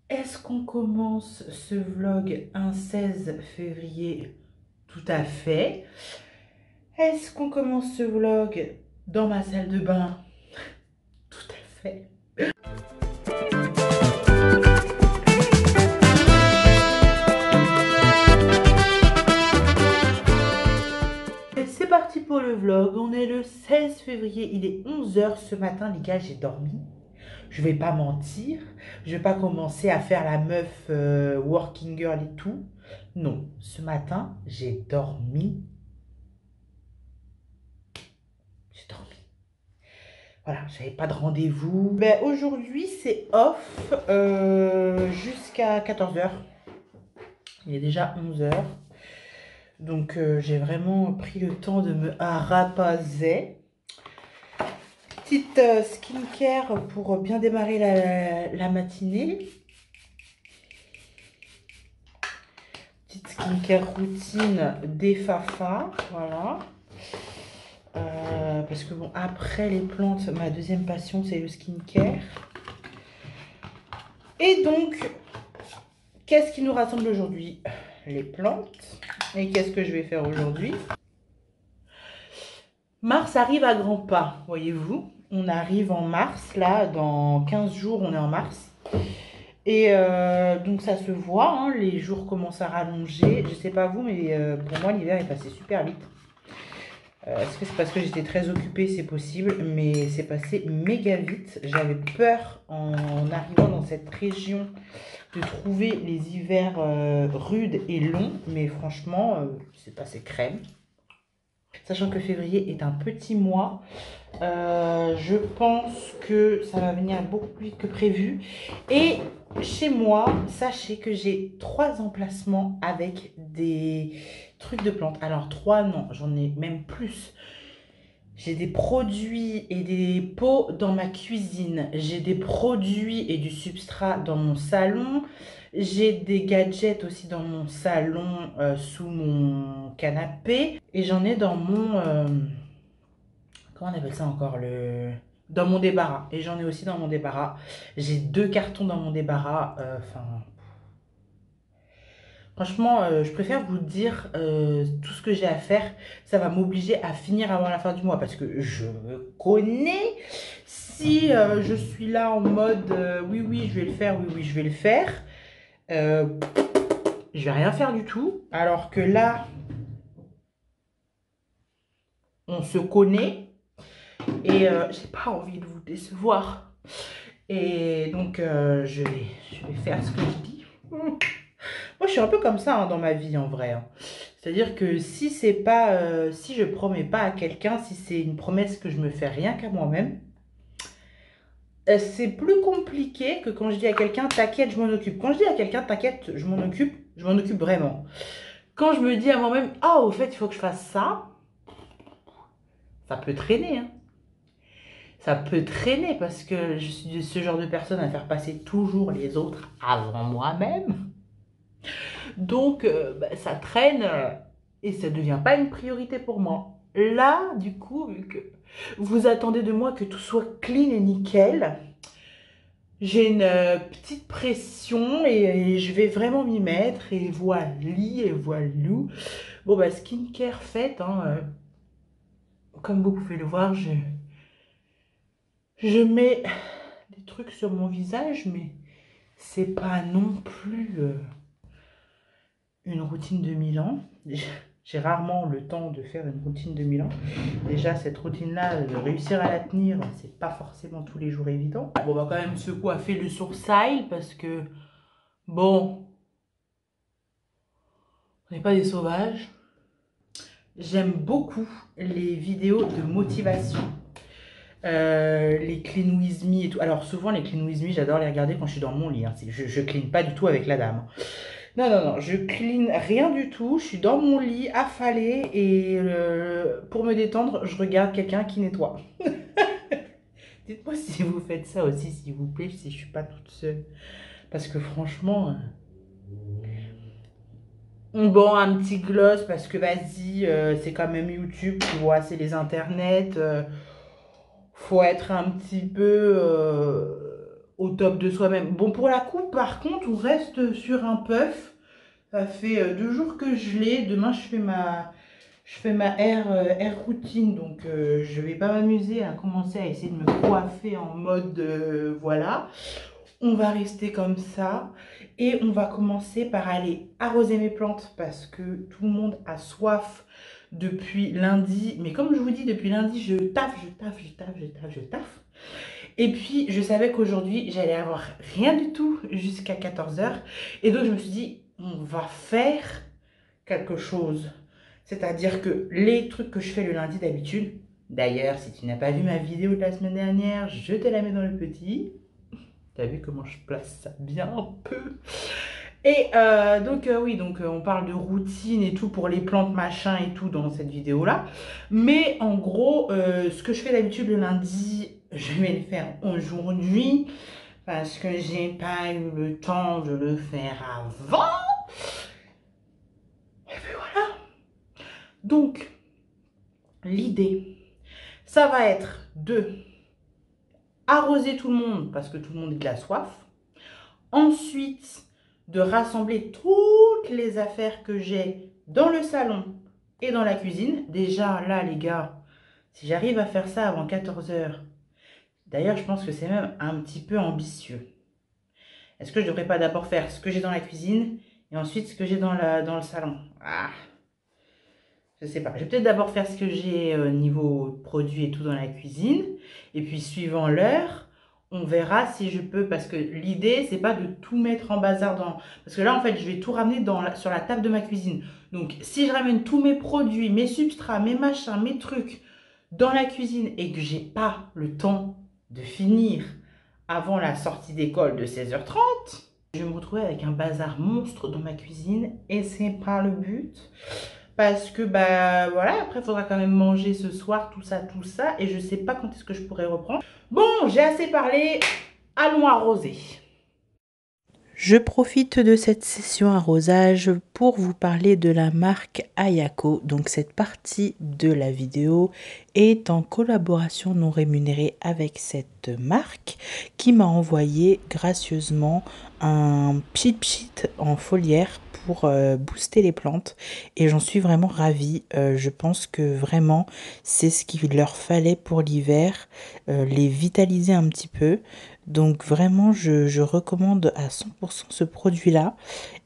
Est-ce qu'on commence ce vlog un 16 février? Tout à fait. Est-ce qu'on commence ce vlog dans ma salle de bain? Tout à fait. Et c'est parti pour le vlog. On est le 16 février. Il est 11 h ce matin, les gars, j'ai dormi. Je vais pas mentir. Je vais pas commencer à faire la meuf working girl et tout. Non, ce matin, j'ai dormi. J'ai dormi. Voilà, j'avais pas de rendez-vous. Ben, aujourd'hui, c'est off jusqu'à 14 h. Il est déjà 11 h. Donc, j'ai vraiment pris le temps de me rapaser. Petite skincare pour bien démarrer la matinée. Petite skincare routine des Fafa. Voilà. Parce que bon, après les plantes, ma deuxième passion, c'est le skincare. Et donc, qu'est-ce qui nous rassemble aujourd'hui? Les plantes. Et qu'est-ce que je vais faire aujourd'hui? Mars arrive à grands pas, voyez-vous. On arrive en mars, là, dans 15 jours, on est en mars. Et donc ça se voit, hein, les jours commencent à rallonger. Je sais pas vous, mais pour moi, l'hiver est passé super vite. Est-ce que c'est parce que j'étais très occupée? C'est possible, mais c'est passé méga vite. J'avais peur en arrivant dans cette région de trouver les hivers rudes et longs, mais franchement, c'est passé crème. Sachant que février est un petit mois, je pense que ça va venir beaucoup plus vite que prévu. Et chez moi, sachez que j'ai 3 emplacements avec des trucs de plantes. Alors 3 non, j'en ai même plus. J'ai des produits et des pots dans ma cuisine. J'ai des produits et du substrat dans mon salon. J'ai des gadgets aussi dans mon salon, sous mon canapé. Et j'en ai dans mon... comment on appelle ça encore dans mon débarras. Et j'en ai aussi dans mon débarras. J'ai 2 cartons dans mon débarras. Enfin... franchement, je préfère vous dire tout ce que j'ai à faire. Ça va m'obliger à finir avant la fin du mois parce que je me connais. Si je suis là en mode oui, oui, je vais le faire, oui, oui, je vais le faire, euh, je vais rien faire du tout. Alors que là, on se connaît et j'ai pas envie de vous décevoir. Et donc, je vais faire ce que je dis. Moi, je suis un peu comme ça, hein, dans ma vie, en vrai, hein. C'est-à-dire que si c'est pas, si je promets pas à quelqu'un, si c'est une promesse que je me fais rien qu'à moi-même, c'est plus compliqué que quand je dis à quelqu'un, t'inquiète, je m'en occupe. Quand je dis à quelqu'un, t'inquiète, je m'en occupe vraiment. Quand je me dis à moi-même, ah, au fait, il faut que je fasse ça, ça peut traîner, hein. Ça peut traîner parce que je suis ce genre de personne à faire passer toujours les autres avant moi-même. Donc, bah, ça traîne et ça ne devient pas une priorité pour moi. Là, du coup, vu que vous attendez de moi que tout soit clean et nickel, j'ai une petite pression et je vais vraiment m'y mettre. Et voilà, et voilou. Bon, bah, skincare faite, hein, comme vous pouvez le voir, je mets des trucs sur mon visage, mais c'est pas non plus une routine de 1000 ans. J'ai rarement le temps de faire une routine de 1000 ans. Déjà, cette routine-là, de réussir à la tenir, c'est pas forcément tous les jours évident. Bon, on va quand même se coiffer le sourcil parce que, bon, on n'est pas des sauvages. J'aime beaucoup les vidéos de motivation. Les clean with me et tout. Alors, souvent, les clean with me, j'adore les regarder quand je suis dans mon lit, hein. Je clean pas du tout avec la dame. Non, non, non, je clean rien du tout. Je suis dans mon lit, affalée, et pour me détendre, je regarde quelqu'un qui nettoie. Dites-moi si vous faites ça aussi, s'il vous plaît, si je suis pas toute seule. Parce que franchement, bon, un petit gloss, parce que vas-y, c'est quand même YouTube, tu vois, c'est les internets. Faut être un petit peu au top de soi-même. Bon, pour la coupe, par contre, on reste sur un puff. Ça fait 2 jours que je l'ai. Demain, je fais ma hair routine. Donc, je vais pas m'amuser à commencer à essayer de me coiffer en mode voilà. On va rester comme ça. Et on va commencer par aller arroser mes plantes parce que tout le monde a soif depuis lundi. Mais comme je vous dis, depuis lundi, je taffe. Et puis, je savais qu'aujourd'hui, j'allais avoir rien du tout jusqu'à 14 h. Et donc, je me suis dit, on va faire quelque chose. C'est-à-dire que les trucs que je fais le lundi d'habitude, d'ailleurs, si tu n'as pas vu ma vidéo de la semaine dernière, je te la mets dans le petit. T'as vu comment je place ça bien un peu. Et oui, donc on parle de routine et tout pour les plantes machin et tout dans cette vidéo-là. Mais en gros, ce que je fais d'habitude le lundi, je vais le faire aujourd'hui parce que j'ai pas eu le temps de le faire avant. Et puis voilà. Donc, l'idée, ça va être de arroser tout le monde parce que tout le monde a de la soif. Ensuite, de rassembler toutes les affaires que j'ai dans le salon et dans la cuisine. Déjà, là, les gars, si j'arrive à faire ça avant 14 h, d'ailleurs, je pense que c'est même un petit peu ambitieux. Est-ce que je ne devrais pas d'abord faire ce que j'ai dans la cuisine et ensuite ce que j'ai dans le salon? Je sais pas. Je vais peut-être d'abord faire ce que j'ai niveau produits et tout dans la cuisine. Et puis, suivant l'heure, on verra si je peux. Parce que l'idée, c'est pas de tout mettre en bazar dans... Parce que là, en fait, je vais tout ramener sur la table de ma cuisine. Donc, si je ramène tous mes produits, mes substrats, mes machins, mes trucs dans la cuisine et que j'ai pas le temps de finir avant la sortie d'école de 16 h 30, je vais me retrouver avec un bazar monstre dans ma cuisine. Et c'est pas le but. Parce que, bah, voilà, après, il faudra quand même manger ce soir, tout ça. Et je sais pas quand est-ce que je pourrai reprendre. Bon, j'ai assez parlé. Allons arroser. Je profite de cette session arrosage pour vous parler de la marque Ayako. Donc cette partie de la vidéo est en collaboration non rémunérée avec cette marque qui m'a envoyé gracieusement un pchit en foliaire pour booster les plantes et j'en suis vraiment ravie. Je pense que vraiment c'est ce qu'il leur fallait pour l'hiver, les vitaliser un petit peu. Donc vraiment, je recommande à 100% ce produit-là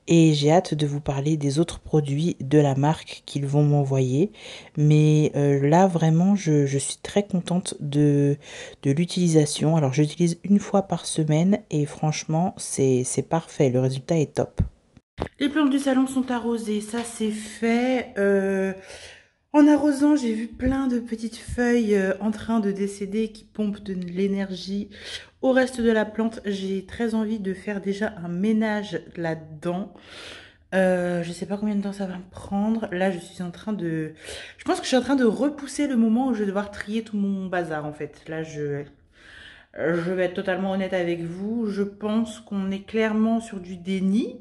et j'ai hâte de vous parler des autres produits de la marque qu'ils vont m'envoyer. Mais là, vraiment, je suis très contente de l'utilisation. Alors, j'utilise une fois par semaine et franchement, c'est parfait. Le résultat est top. Les plantes du salon sont arrosées, ça c'est fait. En arrosant, j'ai vu plein de petites feuilles en train de décéder qui pompent de l'énergie au reste de la plante. J'ai très envie de faire déjà un ménage là-dedans. Je sais pas combien de temps ça va me prendre. Là, je suis en train de... Je pense que je suis en train de repousser le moment où je vais devoir trier tout mon bazar, en fait. Là, je vais être totalement honnête avec vous. Je pense qu'on est clairement sur du déni.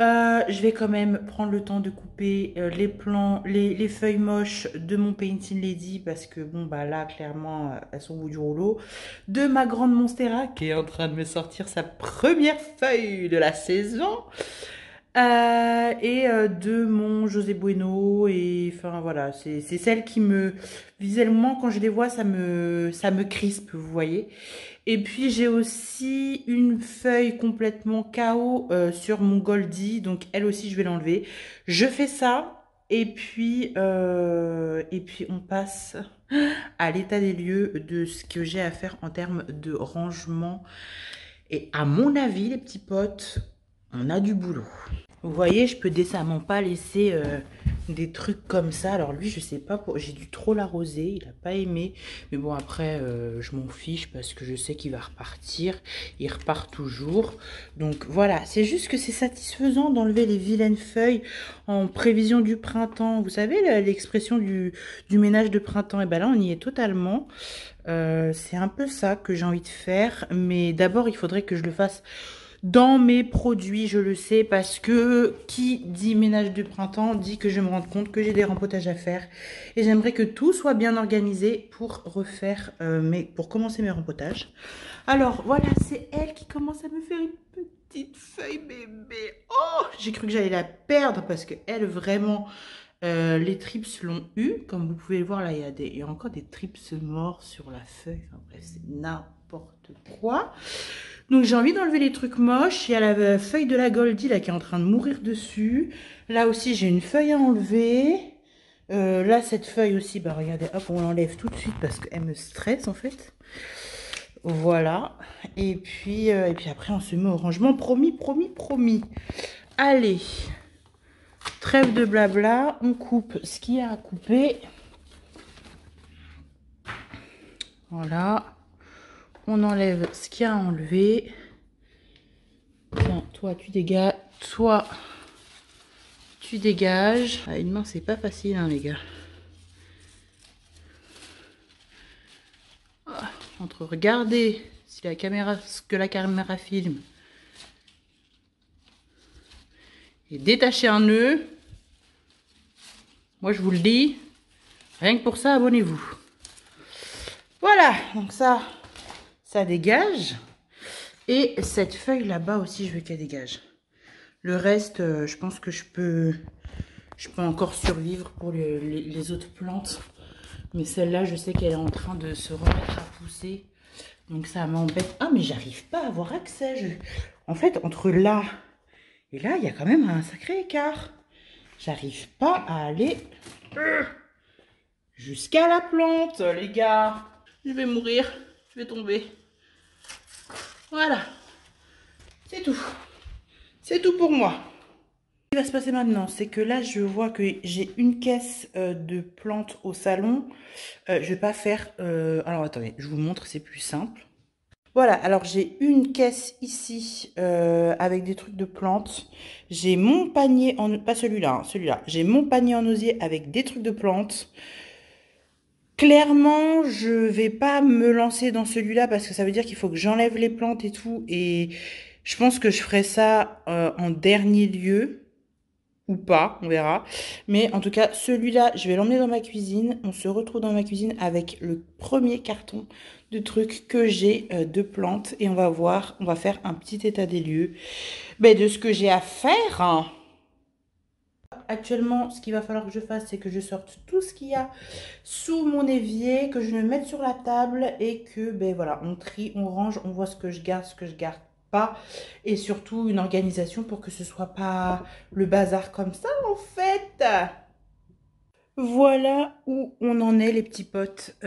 Je vais quand même prendre le temps de couper les feuilles moches de mon Painting Lady parce que bon bah là clairement elles sont au bout du rouleau. De ma grande Monstera qui est en train de me sortir sa première feuille de la saison. De mon José Bueno et enfin voilà, c'est celle qui me visuellement quand je les vois ça me crispe, vous voyez. Et puis j'ai aussi une feuille complètement KO sur mon Goldie, donc elle aussi je vais l'enlever. Je fais ça et puis on passe à l'état des lieux de ce que j'ai à faire en termes de rangement. Et à mon avis les petits potes, on a du boulot. Vous voyez, je peux décemment pas laisser des trucs comme ça. Alors lui, je sais pas, j'ai dû trop l'arroser, il a pas aimé. Mais bon, après, je m'en fiche parce que je sais qu'il va repartir. Il repart toujours. Donc voilà, c'est juste que c'est satisfaisant d'enlever les vilaines feuilles en prévision du printemps. Vous savez, l'expression du ménage de printemps. Et ben là, on y est totalement. C'est un peu ça que j'ai envie de faire. Mais d'abord, il faudrait que je le fasse dans mes produits, je le sais, parce que qui dit ménage de printemps dit que je me rende compte que j'ai des rempotages à faire. Et j'aimerais que tout soit bien organisé pour refaire pour commencer mes rempotages. Alors voilà, c'est elle qui commence à me faire une petite feuille bébé. Oh, j'ai cru que j'allais la perdre parce que elle vraiment, les trips l'ont eu. Comme vous pouvez le voir là, il y a encore des trips morts sur la feuille. Enfin bref, c'est n'importe quoi. Donc j'ai envie d'enlever les trucs moches. Il y a la feuille de la Goldie là qui est en train de mourir dessus. Là aussi j'ai une feuille à enlever. Là cette feuille aussi, bah regardez, hop, on l'enlève tout de suite parce qu'elle me stresse en fait. Voilà. Et puis après on se met au rangement. Promis, promis, promis. Allez. Trêve de blabla. On coupe ce qu'il y a à couper. Voilà. On enlève ce qu'il y a à enlever. Tiens, toi tu dégages. Toi tu dégages. Ah, une main c'est pas facile hein, les gars. Ah, entre regarder si la caméra, ce que la caméra filme et détacher un nœud. Moi je vous le dis. Rien que pour ça, abonnez-vous. Voilà, donc ça dégage. Et cette feuille là-bas aussi, je veux qu'elle dégage. Le reste, je pense que je peux encore survivre pour les autres plantes. Mais celle-là, je sais qu'elle est en train de se remettre à pousser. Donc ça m'embête. Ah, mais j'arrive pas à avoir accès. En fait, entre là et là, il y a quand même un sacré écart. J'arrive pas à aller jusqu'à la plante, les gars. Je vais mourir. Je vais tomber. Voilà. C'est tout. C'est tout pour moi. Ce qui va se passer maintenant, c'est que là, je vois que j'ai une caisse de plantes au salon. Je vais pas faire... alors, attendez, je vous montre, c'est plus simple. Voilà, alors j'ai une caisse ici avec des trucs de plantes. J'ai mon panier en... Pas celui-là, hein, celui-là. J'ai mon panier en osier avec des trucs de plantes. Clairement, je vais pas me lancer dans celui-là parce que ça veut dire qu'il faut que j'enlève les plantes et tout. Et je pense que je ferai ça en dernier lieu. Ou pas, on verra. Mais en tout cas, celui-là, je vais l'emmener dans ma cuisine. On se retrouve dans ma cuisine avec le premier carton de trucs que j'ai de plantes. Et on va voir, on va faire un petit état des lieux de ce que j'ai à faire. Actuellement, ce qu'il va falloir que je fasse, c'est que je sorte tout ce qu'il y a sous mon évier, que je le mette sur la table et que, voilà, on trie, on range, on voit ce que je garde pas. Et surtout, une organisation pour que ce soit pas le bazar comme ça, en fait. Voilà où on en est, les petits potes.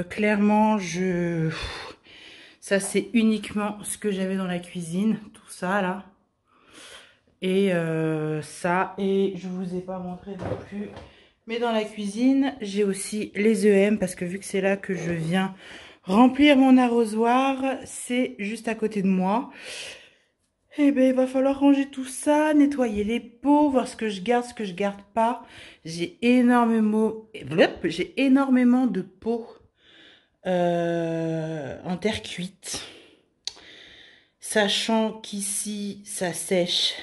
Clairement, ça, c'est uniquement ce que j'avais dans la cuisine. Tout ça, là. Et ça, et je vous ai pas montré non plus. Mais dans la cuisine, j'ai aussi les EM parce que vu que c'est là que je viens remplir mon arrosoir, c'est juste à côté de moi. Et il va falloir ranger tout ça, nettoyer les pots, voir ce que je garde pas. J'ai énormément de pots en terre cuite. Sachant qu'ici, ça sèche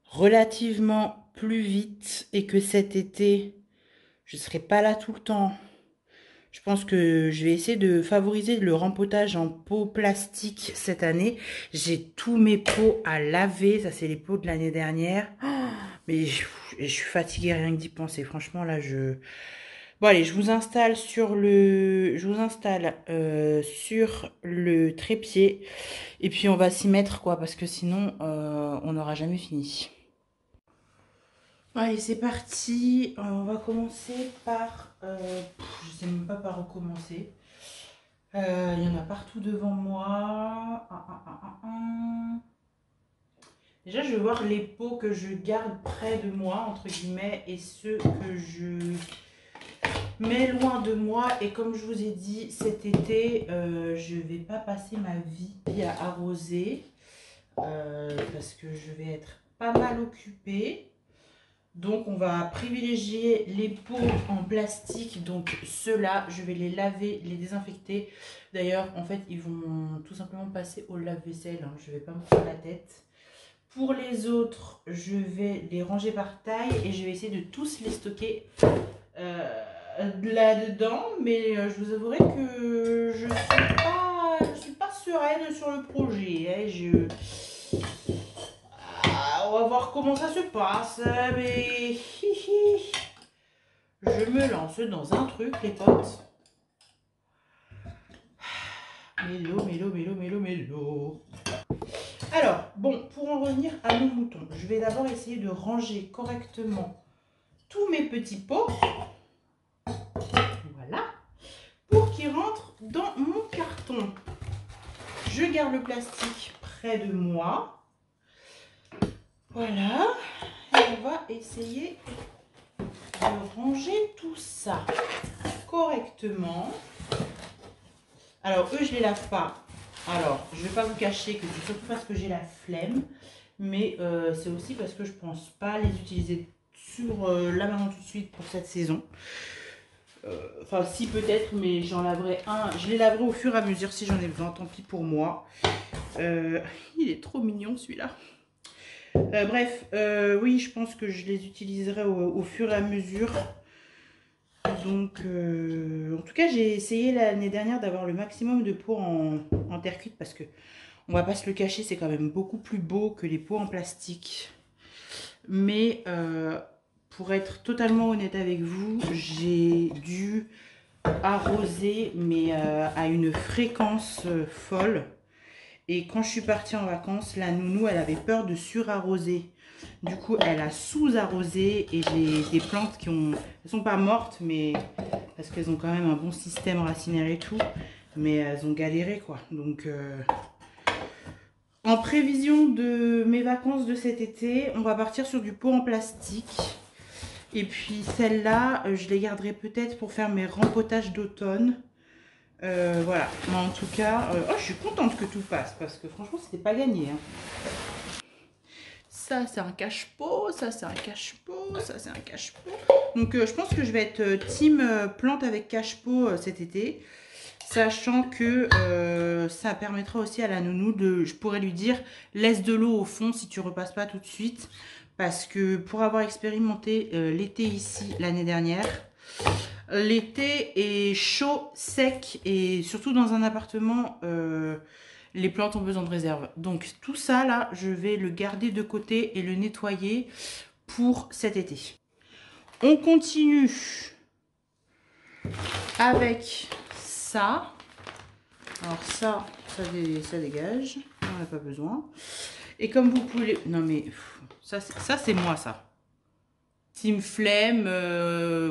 relativement plus vite et que cet été, je ne serai pas là tout le temps. Je pense que je vais essayer de favoriser le rempotage en pots plastique cette année. J'ai tous mes pots à laver. Ça, c'est les pots de l'année dernière. Mais je suis fatiguée rien que d'y penser. Franchement, là, Bon, allez, je vous installe sur le trépied. Et puis, on va s'y mettre, quoi. Parce que sinon, on n'aura jamais fini. Allez, c'est parti. On va commencer par... je sais même pas par où commencer. Il y en a partout devant moi. Déjà, je vais voir les pots que je garde près de moi, entre guillemets, et ceux que je mets loin de moi. Et comme je vous ai dit, cet été, je vais pas passer ma vie à arroser. Parce que je vais être pas mal occupée. Donc on va privilégier les pots en plastique. Donc ceux-là, je vais les laver, les désinfecter. D'ailleurs, en fait, ils vont tout simplement passer au lave-vaisselle, hein. Je ne vais pas me prendre la tête. Pour les autres, je vais les ranger par taille et je vais essayer de tous les stocker là-dedans. Mais je vous avouerai que je ne suis pas sereine sur le projet, hein. On va voir comment ça se passe. Mais je me lance dans un truc, les potes. Mélo, mélo, mélo, mélo, mélo. Alors, bon, pour en revenir à nos moutons, je vais d'abord essayer de ranger correctement tous mes petits pots. Voilà. Pour qu'ils rentrent dans mon carton. Je garde le plastique près de moi. Voilà. Et on va essayer de ranger tout ça correctement. Alors, eux, je ne les lave pas. Alors, je ne vais pas vous cacher que c'est surtout parce que j'ai la flemme. Mais c'est aussi parce que je ne pense pas les utiliser sur là maintenant tout de suite pour cette saison. Enfin, si peut-être, mais j'en laverai un. Je les laverai au fur et à mesure si j'en ai besoin. Tant pis pour moi. Il est trop mignon celui-là. Bref, oui, je pense que je les utiliserai au fur et à mesure. Donc, en tout cas, j'ai essayé l'année dernière d'avoir le maximum de pots en terre cuite parce que, on va pas se le cacher, c'est quand même beaucoup plus beau que les pots en plastique. Mais pour être totalement honnête avec vous, j'ai dû arroser, mais à une fréquence folle. Et quand je suis partie en vacances, la nounou, elle avait peur de surarroser. Du coup, elle a sous-arrosé et j'ai des plantes qui ont... Elles sont pas mortes, mais parce qu'elles ont quand même un bon système racinaire et tout. Mais elles ont galéré, quoi. Donc, en prévision de mes vacances de cet été, on va partir sur du pot en plastique. Et puis celle-là, je les garderai peut-être pour faire mes rempotages d'automne. Voilà, mais en tout cas, oh, je suis contente que tout passe parce que franchement, c'était pas gagné, hein. Ça, c'est un cache-pot, ça, c'est un cache-pot, ça, c'est un cache-pot. Donc, je pense que je vais être team plante avec cache-pot cet été. Sachant que ça permettra aussi à la nounou de... Je pourrais lui dire, laisse de l'eau au fond si tu repasses pas tout de suite. Parce que pour avoir expérimenté l'été ici l'année dernière, l'été est chaud, sec et surtout dans un appartement, les plantes ont besoin de réserve. Donc tout ça là, je vais le garder de côté et le nettoyer pour cet été. On continue avec ça. Alors ça dégage, on n'en a pas besoin. Et comme vous pouvez... Non mais ça c'est moi ça. Team flemme,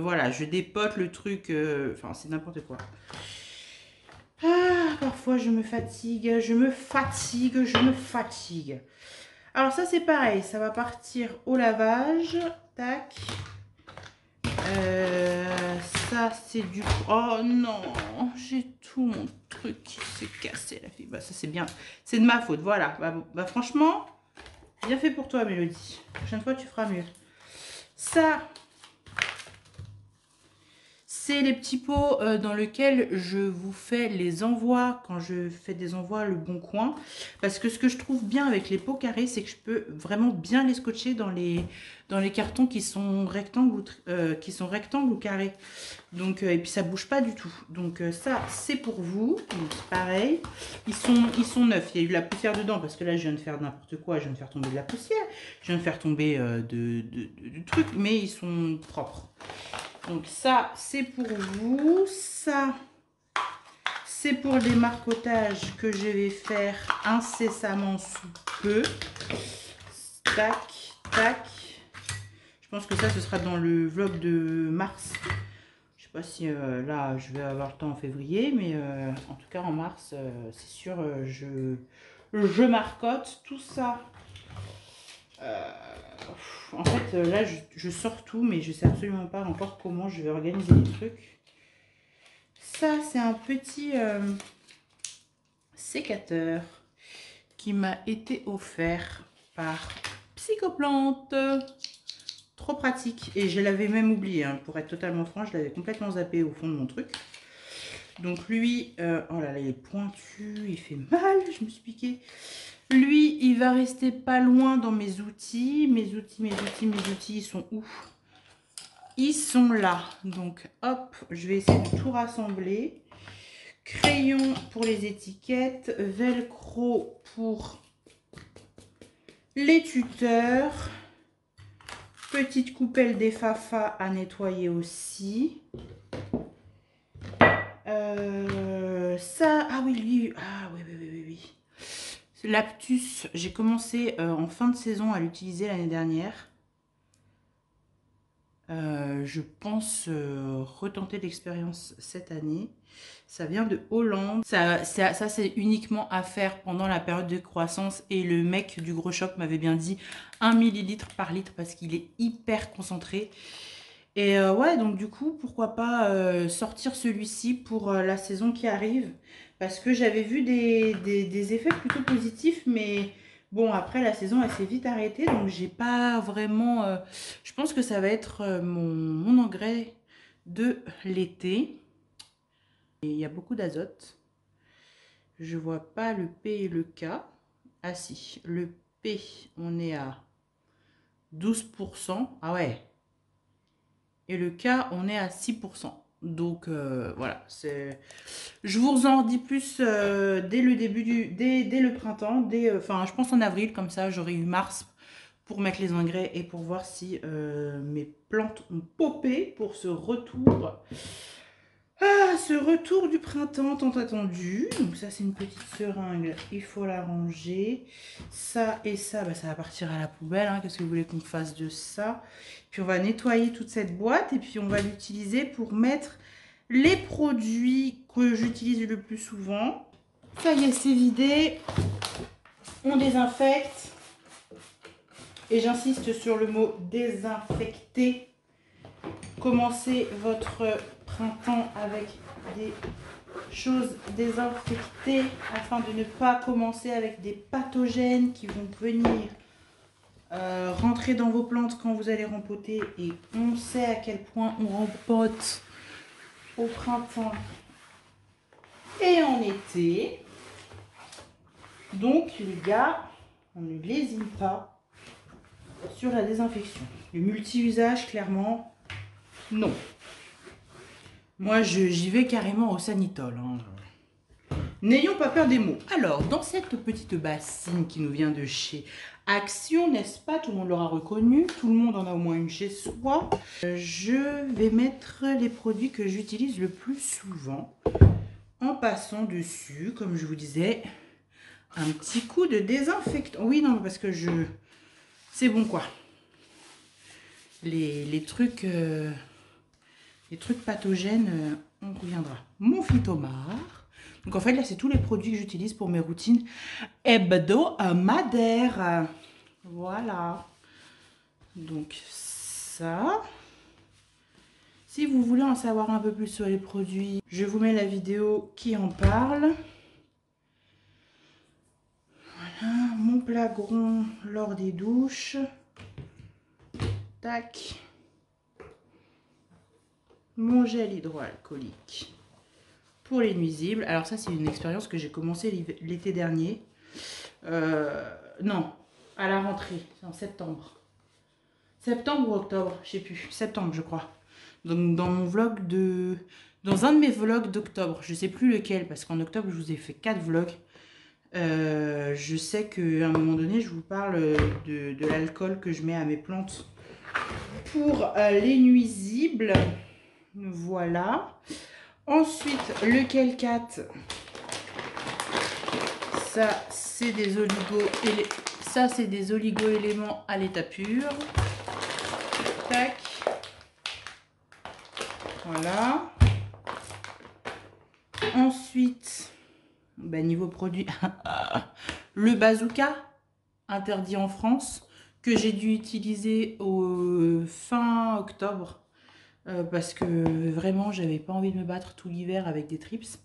voilà, je dépote le truc, enfin c'est n'importe quoi. Ah, parfois je me fatigue, je me fatigue, je me fatigue. Alors ça c'est pareil, ça va partir au lavage, tac. Ça c'est du... Oh non, j'ai tout mon truc qui s'est cassé la fille. Bah ça c'est bien, c'est de ma faute, voilà. Bah franchement, bien fait pour toi Mélodie. La prochaine fois tu feras mieux. Ça, c'est les petits pots dans lesquels je vous fais les envois quand je fais des envois le bon coin. Parce que ce que je trouve bien avec les pots carrés, c'est que je peux vraiment bien les scotcher dans les cartons qui sont rectangles ou carrés. Donc, et puis ça bouge pas du tout. Donc ça, c'est pour vous. Donc pareil, ils sont neufs. Il y a eu de la poussière dedans parce que là, je viens de faire n'importe quoi. Je viens de faire tomber de la poussière. Je viens de faire tomber du truc, mais ils sont propres. Donc ça, c'est pour vous. Ça, c'est pour les marcotages que je vais faire incessamment sous peu. Tac, tac. Je pense que ça, ce sera dans le vlog de mars. Je sais pas si là, je vais avoir le temps en février, mais en tout cas, en mars, c'est sûr, je marcote tout ça. En fait, là, je sors tout, mais je sais absolument pas encore comment je vais organiser les trucs. Ça, c'est un petit sécateur qui m'a été offert par Psychoplante. Trop pratique. Et je l'avais même oublié, hein, pour être totalement franc, je l'avais complètement zappé au fond de mon truc. Donc lui, oh là là, il est pointu, il fait mal, je me suis piqué. Lui, il va rester pas loin dans mes outils. Mes outils, ils sont où? Ils sont là. Donc hop, je vais essayer de tout rassembler. Crayon pour les étiquettes, velcro pour les tuteurs, petite coupelle des Fafa à nettoyer aussi. Ça, ah oui, lui, ah oui. L'Aptus, j'ai commencé en fin de saison à l'utiliser l'année dernière. Je pense retenter l'expérience cette année. Ça vient de Hollande. Ça c'est uniquement à faire pendant la période de croissance. Et le mec du Gros Choc m'avait bien dit 1 millilitre par litre parce qu'il est hyper concentré. Et ouais, donc du coup, pourquoi pas sortir celui-ci pour la saison qui arrive. Parce que j'avais vu des effets plutôt positifs, mais bon, après la saison, elle s'est vite arrêtée. Donc j'ai pas vraiment... je pense que ça va être mon engrais de l'été. Il y a beaucoup d'azote. Je vois pas le P et le K. Ah si, le P, on est à 12%. Ah ouais. Et le K, on est à 6%. Donc voilà, je vous en dis plus dès le début dès le printemps, enfin je pense en avril, comme ça j'aurai eu mars pour mettre les engrais et pour voir si mes plantes ont popé pour ce retour. Ce retour du printemps tant attendu. Donc ça c'est une petite seringue, il faut la ranger. Ça et ça, bah, ça va partir à la poubelle, hein. Qu'est-ce que vous voulez qu'on fasse de ça? Puis on va nettoyer toute cette boîte et puis on va l'utiliser pour mettre les produits que j'utilise le plus souvent. Ça y est, c'est vidé. On désinfecte. Et j'insiste sur le mot désinfecter. Commencez votre printemps avec des choses désinfectées afin de ne pas commencer avec des pathogènes qui vont venir rentrer dans vos plantes quand vous allez rempoter. Et on sait à quel point on rempote au printemps et en été. Donc les gars, on ne lésine pas sur la désinfection. Le multi-usage, clairement, non. Moi, j'y vais carrément au Sanitol. Hein. N'ayons pas peur des mots. Alors, dans cette petite bassine qui nous vient de chez Action, n'est-ce pas? Tout le monde l'aura reconnu. Tout le monde en a au moins une chez soi. Je vais mettre les produits que j'utilise le plus souvent. En passant dessus, comme je vous disais, un petit coup de désinfectant. Oui, non, parce que c'est bon, quoi. Les trucs pathogènes, on reviendra. Mon phytomar. Donc en fait, là, c'est tous les produits que j'utilise pour mes routines hebdomadaires. Voilà. Donc ça. Si vous voulez en savoir un peu plus sur les produits, je vous mets la vidéo qui en parle. Voilà, mon plagron lors des douches. Tac. Mon gel hydroalcoolique pour les nuisibles. Alors ça, c'est une expérience que j'ai commencé l'été dernier. Non, à la rentrée, c'est en septembre. Septembre ou octobre, je sais plus. Septembre, je crois. Donc dans mon vlog dans un de mes vlogs d'octobre, je sais plus lequel, parce qu'en octobre, je vous ai fait 4 vlogs. Je sais qu'à un moment donné, je vous parle de l'alcool que je mets à mes plantes pour les nuisibles. Voilà. Ensuite, le Kelcat. Ça, c'est des oligo-éléments à l'état pur. Tac. Voilà. Ensuite, niveau produit, le bazooka, interdit en France, que j'ai dû utiliser au fin octobre. Parce que vraiment, j'avais pas envie de me battre tout l'hiver avec des trips.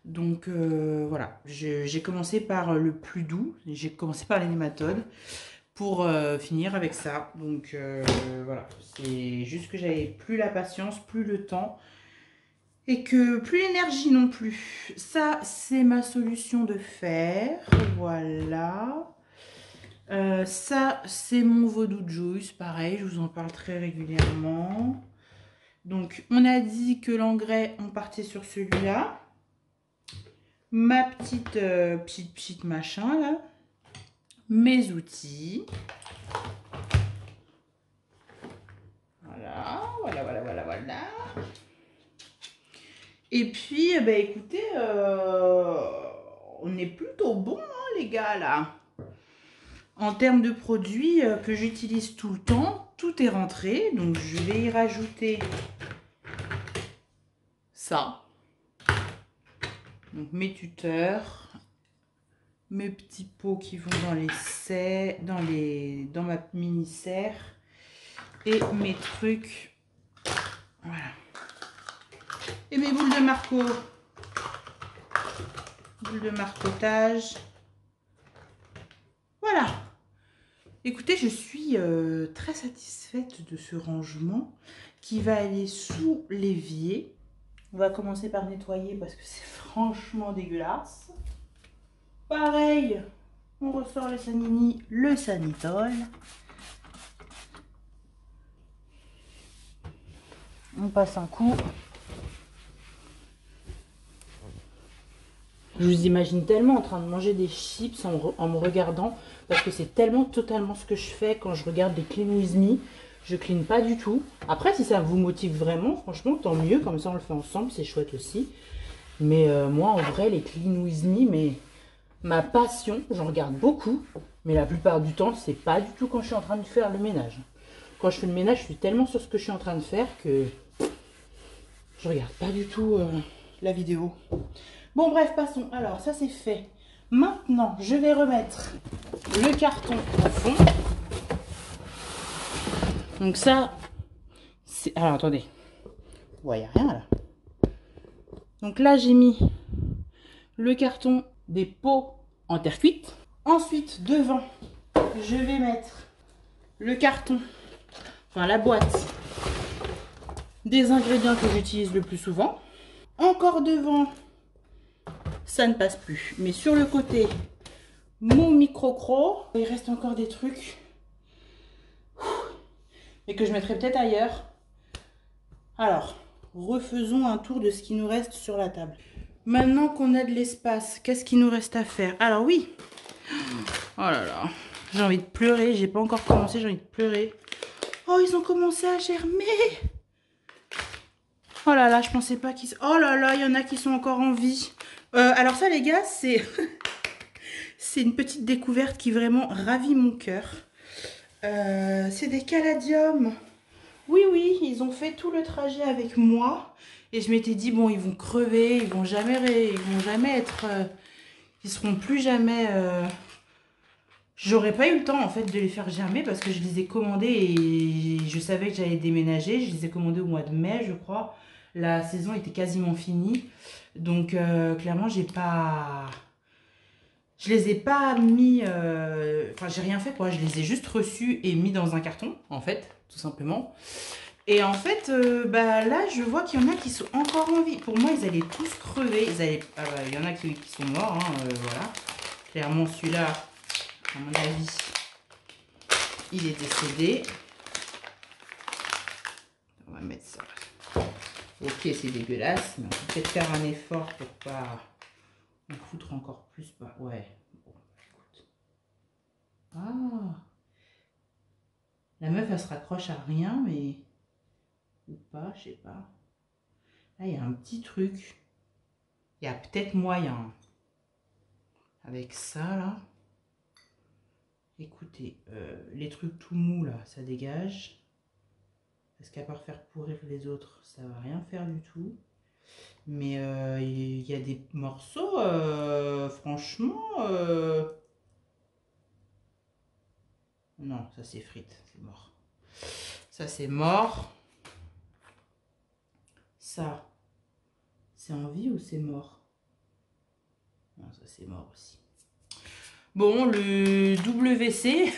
Donc voilà, j'ai commencé par le plus doux. J'ai commencé par les nématodes. pour finir avec ça. Donc voilà, c'est juste que j'avais plus la patience, plus le temps et que plus l'énergie non plus. Ça, c'est ma solution de faire. Voilà. Ça, c'est mon Vaudou Juice. Pareil, je vous en parle très régulièrement. Donc, on a dit que l'engrais, on partait sur celui-là. Ma petite machin, là. Mes outils. Voilà. Et puis, écoutez, on est plutôt bon, hein, les gars, là. En termes de produits que j'utilise tout le temps, tout est rentré. Donc, je vais y rajouter ça. Donc, mes tuteurs, mes petits pots qui vont dans dans ma mini serre et mes trucs. Voilà. Et mes boules de marco. Boules de marcotage. Voilà. Écoutez, je suis très satisfaite de ce rangement qui va aller sous l'évier. On va commencer par nettoyer parce que c'est franchement dégueulasse. Pareil, on ressort le Sanini, le Sanitol. On passe un coup. Je vous imagine tellement en train de manger des chips en me regardant parce que c'est tellement totalement ce que je fais quand je regarde des Clean With Me. Je clean pas du tout. Après, si ça vous motive vraiment, franchement, tant mieux. Comme ça, on le fait ensemble, c'est chouette aussi. Mais moi, en vrai, les Clean With Me, mais ma passion, j'en regarde beaucoup. Mais la plupart du temps, c'est pas du tout quand je suis en train de faire le ménage. Quand je fais le ménage, je suis tellement sur ce que je suis en train de faire que je regarde pas du tout la vidéo. Bon, bref, passons. Alors, ça, c'est fait. Maintenant, je vais remettre le carton au fond. Donc ça, c'est... Alors, attendez. Ouais, il n'y a rien, là. Donc là, j'ai mis le carton des pots en terre cuite. Ensuite, devant, je vais mettre le carton, enfin la boîte des ingrédients que j'utilise le plus souvent. Encore devant, ça ne passe plus. Mais sur le côté, mon micro-cro. Il reste encore des trucs. Et que je mettrai peut-être ailleurs. Alors, refaisons un tour de ce qui nous reste sur la table. Maintenant qu'on a de l'espace, qu'est-ce qu'il nous reste à faire? Alors oui. Oh là là. J'ai envie de pleurer. J'ai pas encore commencé, j'ai envie de pleurer. Oh, ils ont commencé à germer. Oh là là, je pensais pas qu'ils... Oh là là, il y en a qui sont encore en vie. Alors ça, les gars, c'est... c'est une petite découverte qui vraiment ravit mon cœur. C'est des caladiums. Oui, oui, ils ont fait tout le trajet avec moi. Et je m'étais dit, bon, ils vont crever, ils vont jamais être... ils seront plus jamais... J'aurais pas eu le temps, en fait, de les faire germer parce que je les ai commandés et je savais que j'allais déménager. Je les ai commandés au mois de mai, je crois. La saison était quasiment finie. Donc, clairement, j'ai pas... Je les ai pas mis... Enfin, j'ai rien fait, quoi. Je les ai juste reçus et mis dans un carton, en fait, tout simplement. Et en fait, là, je vois qu'il y en a qui sont encore en vie. Pour moi, ils allaient tous crever. Il y en a qui sont morts, hein, voilà. Clairement, celui-là, à mon avis, il est décédé. On va mettre ça. Ok, c'est dégueulasse, mais on peut peut-être faire un effort pour pas en foutre encore plus. Bah, ouais. Bon, écoute. Ah. La meuf, elle se raccroche à rien, mais... Ou pas, je sais pas. Là, il y a un petit truc. Il y a peut-être moyen. Avec ça, là. Écoutez, les trucs tout mous, là, ça dégage. Parce qu'à part faire pourrir les autres, ça va rien faire du tout. Mais il y a des morceaux, franchement... Non, ça s'effrite, c'est mort. Ça, c'est mort. Ça, c'est en vie ou c'est mort? Non, ça, c'est mort aussi. Bon, le WC,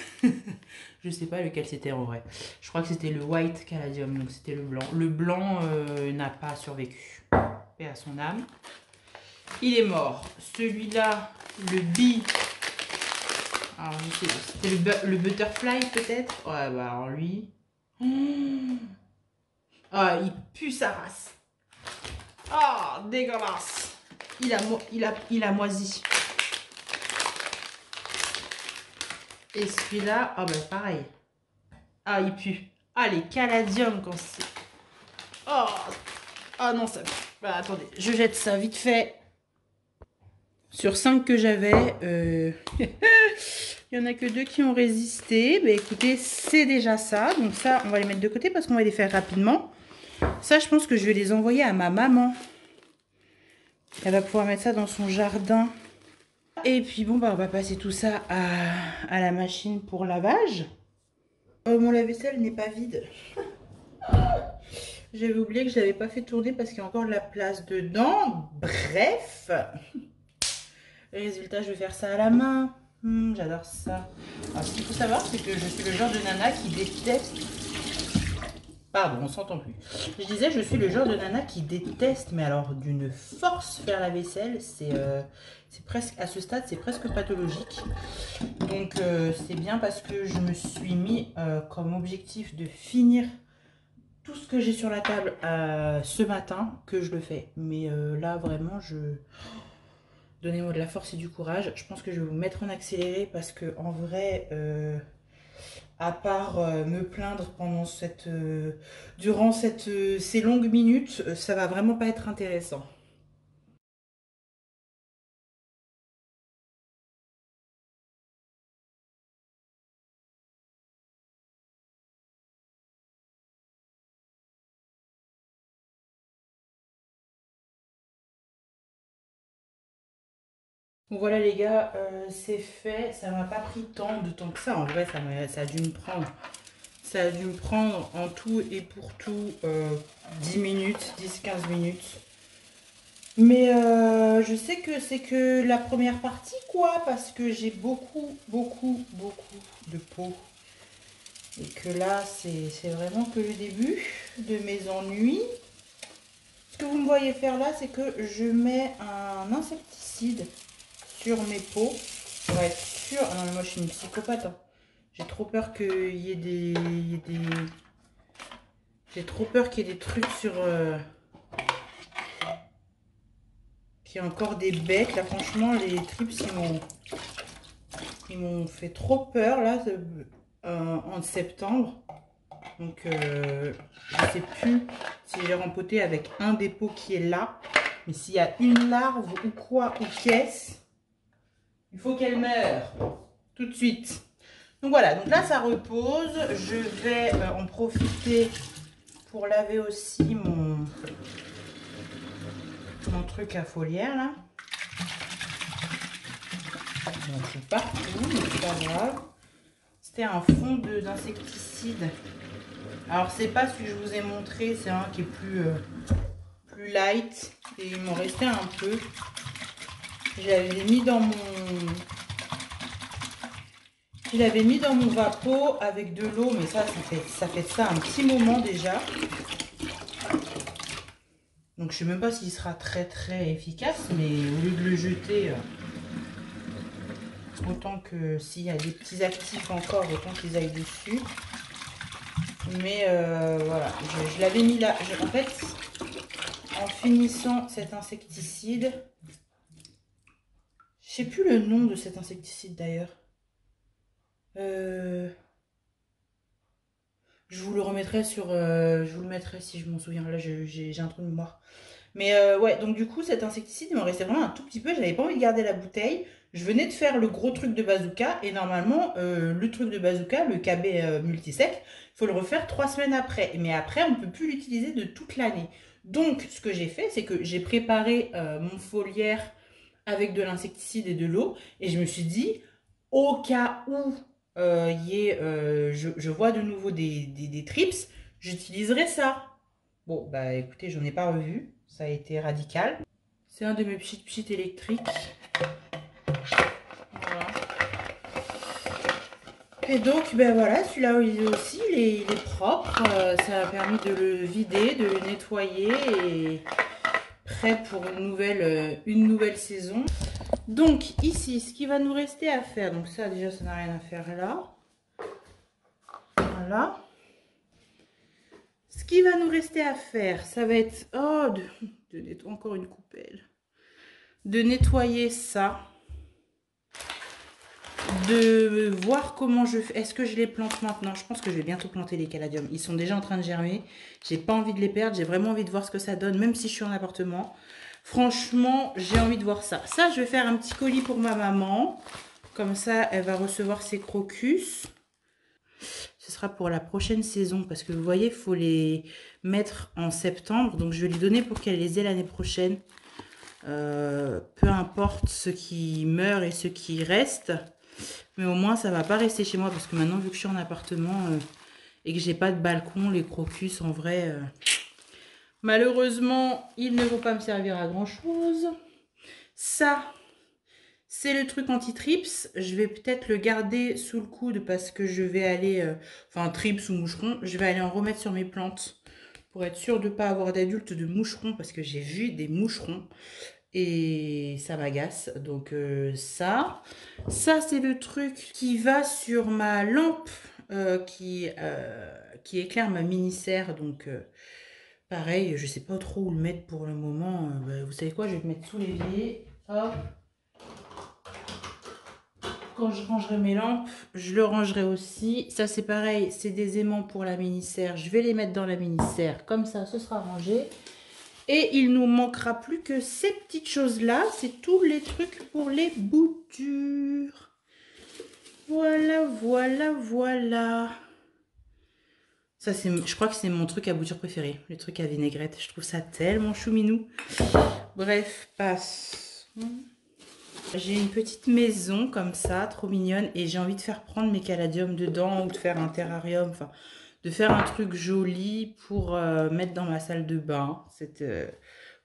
je sais pas lequel c'était en vrai. Je crois que c'était le White Caladium, donc c'était le blanc. Le blanc n'a pas survécu. Paix à son âme. Il est mort. Celui-là, le B. Alors, je sais, c'était le Butterfly peut-être. Ouais, bah alors lui. Ah, il pue sa race. Ah, dégueulasse. Il a moisi. Et celui-là, ah bah pareil. Ah, il pue. Ah, les caladiums quand c'est... Oh, ah non, ça... Bah, attendez, je jette ça vite fait. Sur 5 que j'avais, il n'y en a que 2 qui ont résisté. Bah écoutez, c'est déjà ça. Donc ça, on va les mettre de côté parce qu'on va les faire rapidement. Ça, je pense que je vais les envoyer à ma maman. Elle va pouvoir mettre ça dans son jardin. Et puis bon, bah on va passer tout ça à la machine pour lavage. Mon lave-vaisselle n'est pas vide. J'avais oublié que je ne l'avais pas fait tourner parce qu'il y a encore de la place dedans. Bref. Résultat, je vais faire ça à la main. J'adore ça. Alors, ce qu'il faut savoir, c'est que je suis le genre de nana qui déteste... Pardon, on s'entend plus. Je disais, je suis le genre de nana qui déteste, mais alors d'une force, faire la vaisselle. C'est presque, à ce stade, c'est presque pathologique. Donc, c'est bien parce que je me suis mis comme objectif de finir tout ce que j'ai sur la table ce matin que je le fais. Mais là, vraiment, donnez-moi de la force et du courage. Je pense que je vais vous mettre en accéléré parce que en vrai... à part me plaindre pendant durant ces longues minutes, ça va vraiment pas être intéressant. Donc voilà les gars, c'est fait. Ça m'a pas pris tant de temps que ça. En vrai, ça a dû me prendre. Ça a dû me prendre en tout et pour tout 10 minutes, 10-15 minutes. Mais je sais que c'est que la première partie, quoi, parce que j'ai beaucoup de peau. Et que là, c'est vraiment que le début de mes ennuis. Ce que vous me voyez faire là, c'est que je mets un insecticide sur mes peaux pour être sûre. Ah non, mais moi, je suis une psychopathe. Hein. J'ai trop peur qu'il y ait des... J'ai trop peur qu'il y ait des trucs sur... qu'il y ait encore des bêtes. Là, franchement, les trips, ils m'ont fait trop peur, là, en septembre. Donc, je ne sais plus si j'ai rempoté avec un dépôt qui est là. Mais s'il y a une larve ou quoi, ou qu'est-ce, il faut qu'elle meure tout de suite. Donc voilà, donc là, ça repose. Je vais en profiter pour laver aussi mon truc à foliaire, là. Donc, c'est partout, mais c'est pas grave. C'était un fond d'insecticide. Alors, c'est pas celui que je vous ai montré, c'est un qui est plus light. Et il m'en restait un peu. Je l'avais mis dans mon vapeau avec de l'eau, mais ça fait ça un petit moment déjà. Donc, je sais même pas s'il sera très efficace, mais au lieu de le jeter, autant que s'il y a des petits actifs encore, autant qu'ils aillent dessus. Mais voilà, je l'avais mis là. En fait, en finissant cet insecticide, je sais plus le nom de cet insecticide d'ailleurs. Je vous le remettrai je vous le mettrai si je m'en souviens. Là, j'ai un trou de mémoire. Mais ouais, donc du coup, cet insecticide, il m'en restait vraiment un tout petit peu. J'avais pas envie de garder la bouteille. Je venais de faire le gros truc de bazooka. Et normalement, le truc de bazooka, le KB multisec, il faut le refaire 3 semaines après. Mais après, on ne peut plus l'utiliser de toute l'année. Donc, ce que j'ai fait, c'est que j'ai préparé mon foliaire avec de l'insecticide et de l'eau. Et je me suis dit, au cas où je vois de nouveau des trips, j'utiliserai ça. Bon, bah écoutez, j'en ai pas revu. Ça a été radical. C'est un de mes petits électriques. Voilà. Et donc, ben voilà, celui-là aussi, il est propre. Ça a permis de le vider, de le nettoyer et prêt pour une nouvelle saison. Donc, ici, ce qui va nous rester à faire, donc ça, déjà, ça n'a rien à faire là. Voilà. Ce qui va nous rester à faire, ça va être, de nettoyer encore une coupelle. De nettoyer ça. De voir comment je fais. Est-ce que je les plante maintenant? Je pense que je vais bientôt planter les caladiums. Ils sont déjà en train de germer. J'ai pas envie de les perdre. J'ai vraiment envie de voir ce que ça donne, même si je suis en appartement. Franchement, j'ai envie de voir ça. Ça, je vais faire un petit colis pour ma maman. Comme ça, elle va recevoir ses crocus. Ce sera pour la prochaine saison. Parce que vous voyez, il faut les mettre en septembre. Donc, je vais lui donner pour qu'elle les ait l'année prochaine. Peu importe ce qui meurt et ce qui reste. Mais au moins, ça va pas rester chez moi. Parce que maintenant, vu que je suis en appartement et que j'ai pas de balcon, les crocus, en vrai... malheureusement, ils ne vont pas me servir à grand-chose. Ça, c'est le truc anti-trips. Je vais peut-être le garder sous le coude parce que je vais aller... enfin, trips ou moucherons. Je vais aller en remettre sur mes plantes pour être sûre de ne pas avoir d'adultes de moucherons parce que j'ai vu des moucherons et ça m'agace. Donc ça c'est le truc qui va sur ma lampe qui éclaire ma mini-serre. Donc pareil, je sais pas trop où le mettre pour le moment. Vous savez quoi, je vais le mettre sous l'évier. Hop. Quand je rangerai mes lampes, je le rangerai aussi. Ça, c'est pareil, c'est des aimants pour la mini-serre. Je vais les mettre dans la mini-serre. Comme ça, ce sera rangé. Et il nous manquera plus que ces petites choses-là. C'est tous les trucs pour les boutures. Voilà, voilà, voilà. Ça, je crois que c'est mon truc à bouture préféré. Le truc à vinaigrette. Je trouve ça tellement chouminou. Bref, passe. J'ai une petite maison comme ça, trop mignonne. Et j'ai envie de faire prendre mes caladiums dedans ou de faire un terrarium. Enfin, de faire un truc joli pour mettre dans ma salle de bain.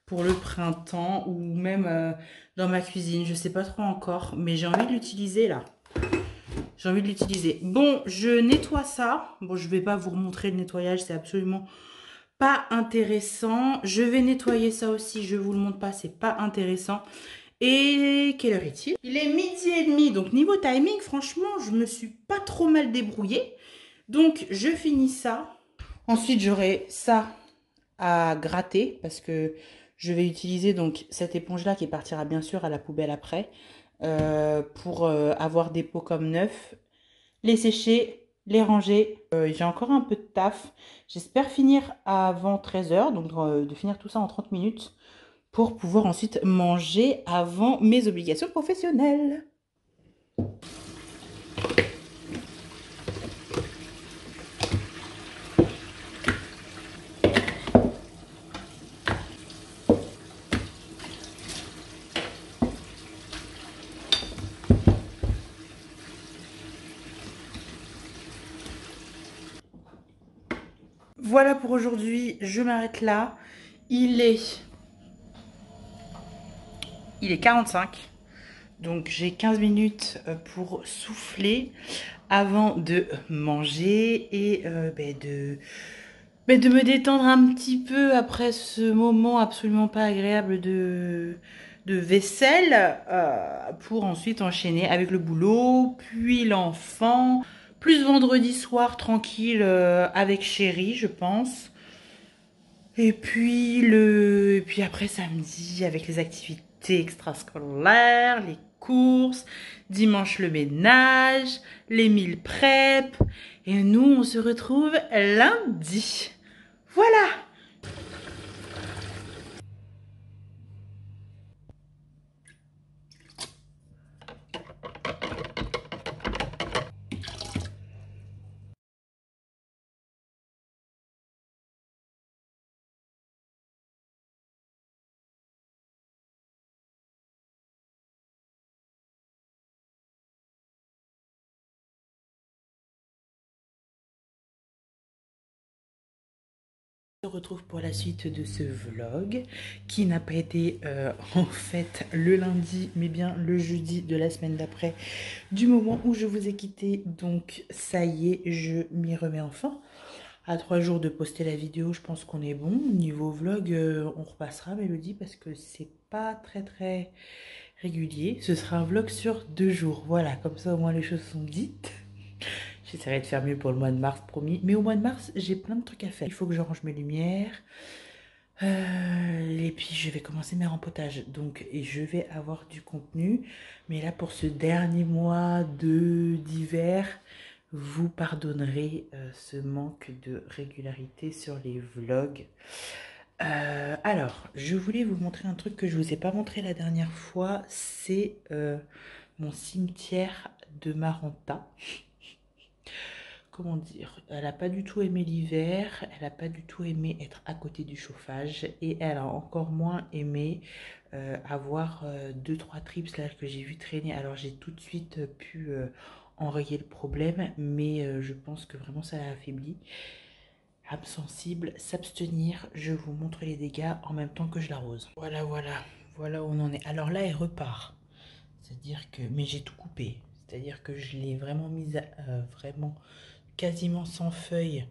Pour le printemps ou même dans ma cuisine. Je sais pas trop encore. Mais j'ai envie de l'utiliser là. J'ai envie de l'utiliser. Bon, je nettoie ça. Bon, je vais pas vous remontrer le nettoyage. C'est absolument pas intéressant. Je vais nettoyer ça aussi. Je vous le montre pas. C'est pas intéressant. Et quelle heure est-il? Il est 12h30, donc niveau timing, franchement, je me suis pas trop mal débrouillée. Donc, je finis ça. Ensuite, j'aurai ça à gratter parce que je vais utiliser donc cette éponge-là qui partira bien sûr à la poubelle après pour avoir des pots comme neufs, les sécher, les ranger. J'ai encore un peu de taf. J'espère finir avant 13h, donc de finir tout ça en 30 minutes. Pour pouvoir ensuite manger avant mes obligations professionnelles. Voilà pour aujourd'hui, je m'arrête là. Il est 45. Donc j'ai 15 minutes pour souffler avant de manger et de me détendre un petit peu après ce moment absolument pas agréable de vaisselle pour ensuite enchaîner avec le boulot, puis l'enfant, plus vendredi soir tranquille avec chéri, je pense. Et puis après samedi avec les activités extrascolaires, les courses, dimanche le ménage, les meal prep. Et nous, on se retrouve lundi. Voilà! On se retrouve pour la suite de ce vlog qui n'a pas été en fait le lundi mais bien le jeudi de la semaine d'après, du moment où je vous ai quitté. Donc ça y est, je m'y remets enfin. À 3 jours de poster la vidéo, je pense qu'on est bon. Niveau vlog, on repassera Mélodie parce que c'est pas très régulier. Ce sera un vlog sur 2 jours. Voilà, comme ça au moins les choses sont dites. J'essaierai de faire mieux pour le mois de mars, promis. Mais au mois de mars, j'ai plein de trucs à faire. Il faut que je range mes lumières. Et puis, je vais commencer mes rempotages. Donc, et je vais avoir du contenu. Mais là, pour ce dernier mois d'hiver, vous pardonnerez ce manque de régularité sur les vlogs. Alors, je voulais vous montrer un truc que je vous ai pas montré la dernière fois. C'est mon cimetière de Maranta. Comment dire, elle n'a pas du tout aimé l'hiver, elle n'a pas du tout aimé être à côté du chauffage et elle a encore moins aimé avoir 2-3 trips là que j'ai vu traîner. Alors j'ai tout de suite pu enrayer le problème, mais je pense que vraiment ça l'a affaibli. Âme sensible, s'abstenir, je vous montre les dégâts en même temps que je l'arrose. Voilà où on en est. Alors là elle repart, c'est-à-dire que, mais j'ai tout coupé, c'est-à-dire que je l'ai vraiment mise vraiment quasiment sans feuilles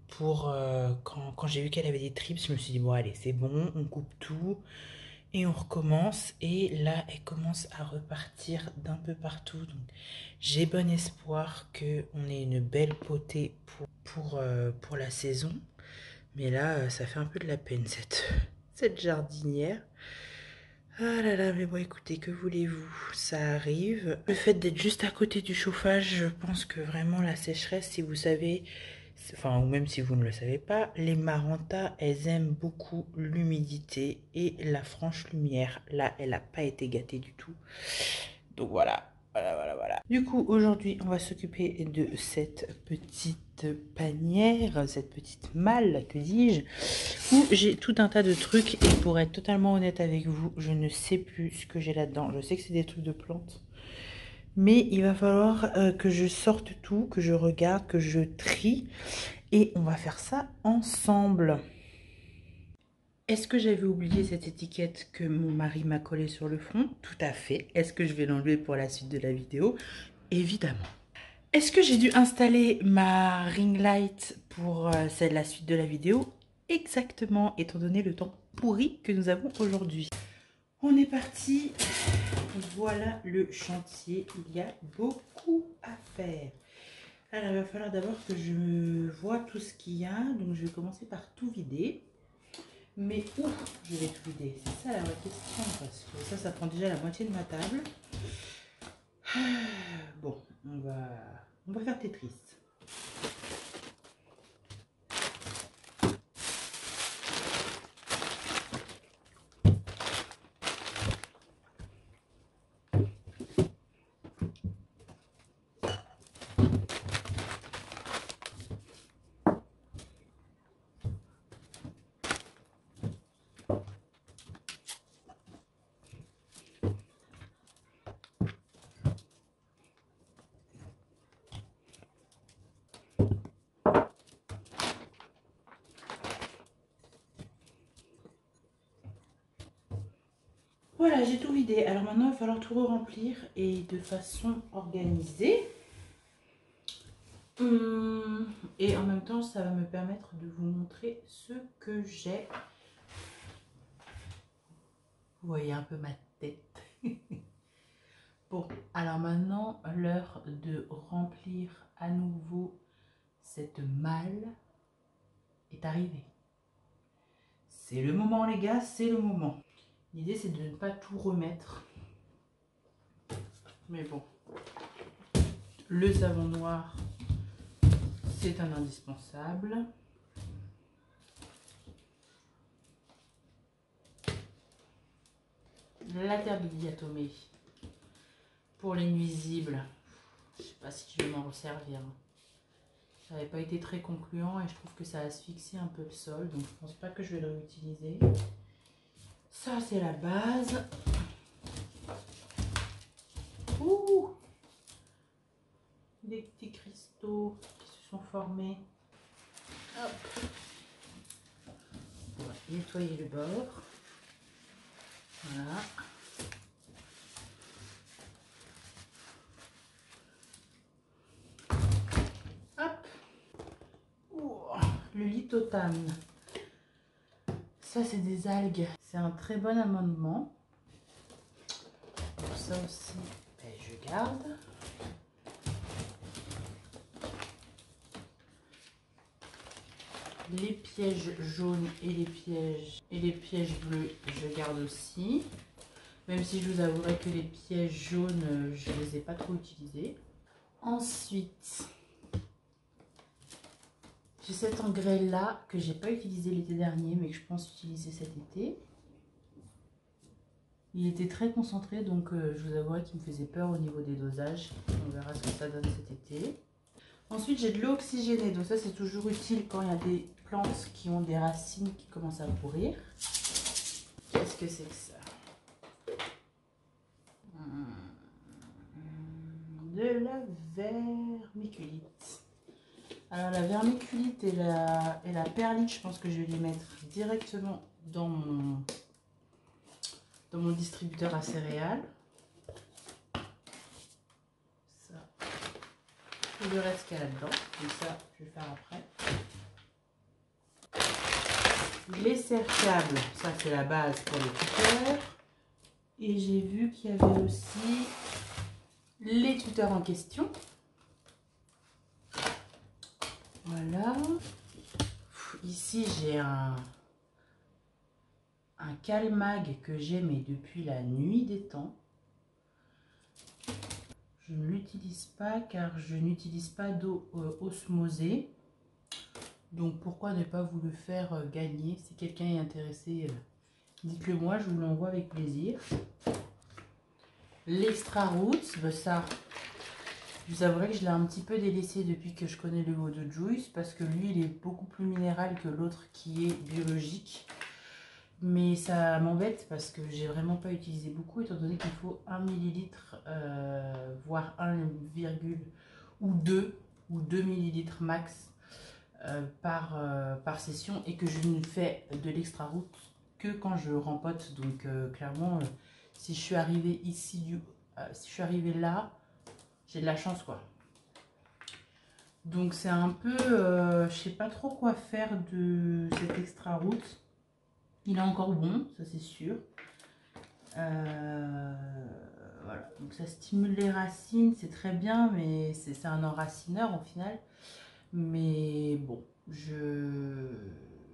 pour quand j'ai vu qu'elle avait des trips, je me suis dit bon allez c'est bon, on coupe tout et on recommence. Et là elle commence à repartir d'un peu partout, donc j'ai bon espoir que on ait une belle potée pour la saison. Mais là ça fait un peu de la peine cette jardinière. Ah là là, mais bon écoutez, que voulez-vous, ça arrive. Le fait d'être juste à côté du chauffage, je pense que vraiment la sécheresse, si vous savez, enfin ou même si vous ne le savez pas, les Marantas, elles aiment beaucoup l'humidité et la franche lumière. Là, elle n'a pas été gâtée du tout. Donc voilà. Du coup, aujourd'hui, on va s'occuper de cette petite panière, cette petite malle, que dis-je, où j'ai tout un tas de trucs. Et pour être totalement honnête avec vous, je ne sais plus ce que j'ai là-dedans. Je sais que c'est des trucs de plantes. Mais il va falloir que je sorte tout, que je regarde, que je trie. Et on va faire ça ensemble. Est-ce que j'avais oublié cette étiquette que mon mari m'a collée sur le front? Tout à fait. Est-ce que je vais l'enlever pour la suite de la vidéo? Évidemment. Est-ce que j'ai dû installer ma ring light pour la suite de la vidéo? Exactement, étant donné le temps pourri que nous avons aujourd'hui. On est parti. Voilà le chantier. Il y a beaucoup à faire. Alors, il va falloir d'abord que je vois tout ce qu'il y a. Donc, je vais commencer par tout vider. Mais où je vais tout vider? C'est ça la vraie question, parce que ça prend déjà la moitié de ma table. Bon, on va faire Tetris. Voilà, j'ai tout vidé. Alors maintenant, il va falloir tout remplir et de façon organisée. Et en même temps, ça va me permettre de vous montrer ce que j'ai. Vous voyez un peu ma tête. Bon, alors maintenant, l'heure de remplir à nouveau cette malle est arrivée. C'est le moment, les gars, c'est le moment. L'idée, c'est de ne pas tout remettre. Mais bon, le savon noir, c'est un indispensable. La terre de diatomée pour les nuisibles. Je sais pas si je vais m'en resservir. Ça n'avait pas été très concluant et je trouve que ça asphyxie un peu le sol. Donc je pense pas que je vais le réutiliser. Ça, c'est la base. Ouh, des petits cristaux qui se sont formés. Hop. nettoyer le bord. Voilà. Hop. Oh, le lithotame. Ça, c'est des algues. C'est un très bon amendement. Donc ça aussi, ben, je garde. Les pièges jaunes et les pièges bleus, je garde aussi. Même si je vous avouerai que les pièges jaunes, je ne les ai pas trop utilisés. Ensuite, j'ai cet engrais là que j'ai pas utilisé l'été dernier, mais que je pense utiliser cet été. Il était très concentré, donc je vous avouerai qu'il me faisait peur au niveau des dosages. On verra ce que ça donne cet été. Ensuite, j'ai de l'eau oxygénée, donc ça c'est toujours utile quand il y a des plantes qui ont des racines qui commencent à pourrir. Qu'est-ce que c'est que ça? De la vermiculite. Alors la vermiculite et la perlite, je pense que je vais les mettre directement dans mon distributeur à céréales. Ça. Et le reste qu'il y a là-dedans. Et ça, je vais le faire après. Les cercables, ça c'est la base pour les tuteurs. Et j'ai vu qu'il y avait aussi les tuteurs en question. Voilà. Ici j'ai un Calmag que j'ai mais depuis la nuit des temps. Je ne l'utilise pas car je n'utilise pas d'eau osmosée. Donc pourquoi ne pas vous le faire gagner? Si quelqu'un est intéressé, dites-le moi, je vous l'envoie avec plaisir. L'extra roots, ça, je vous avouerai que je l'ai un petit peu délaissé depuis que je connais le eau de Juice parce que lui il est beaucoup plus minéral que l'autre qui est biologique. Mais ça m'embête parce que j'ai vraiment pas utilisé beaucoup étant donné qu'il faut 1 millilitre, voire 1, ou 2 millilitres max par session et que je ne fais de l'extra root que quand je rempote. Donc clairement, si je suis arrivée ici, si je suis arrivée là, j'ai de la chance quoi. Donc c'est un peu, je sais pas trop quoi faire de cet extra root. Il est encore bon, ça c'est sûr. Voilà, donc ça stimule les racines, c'est très bien, mais c'est un enracineur au final. Mais bon, je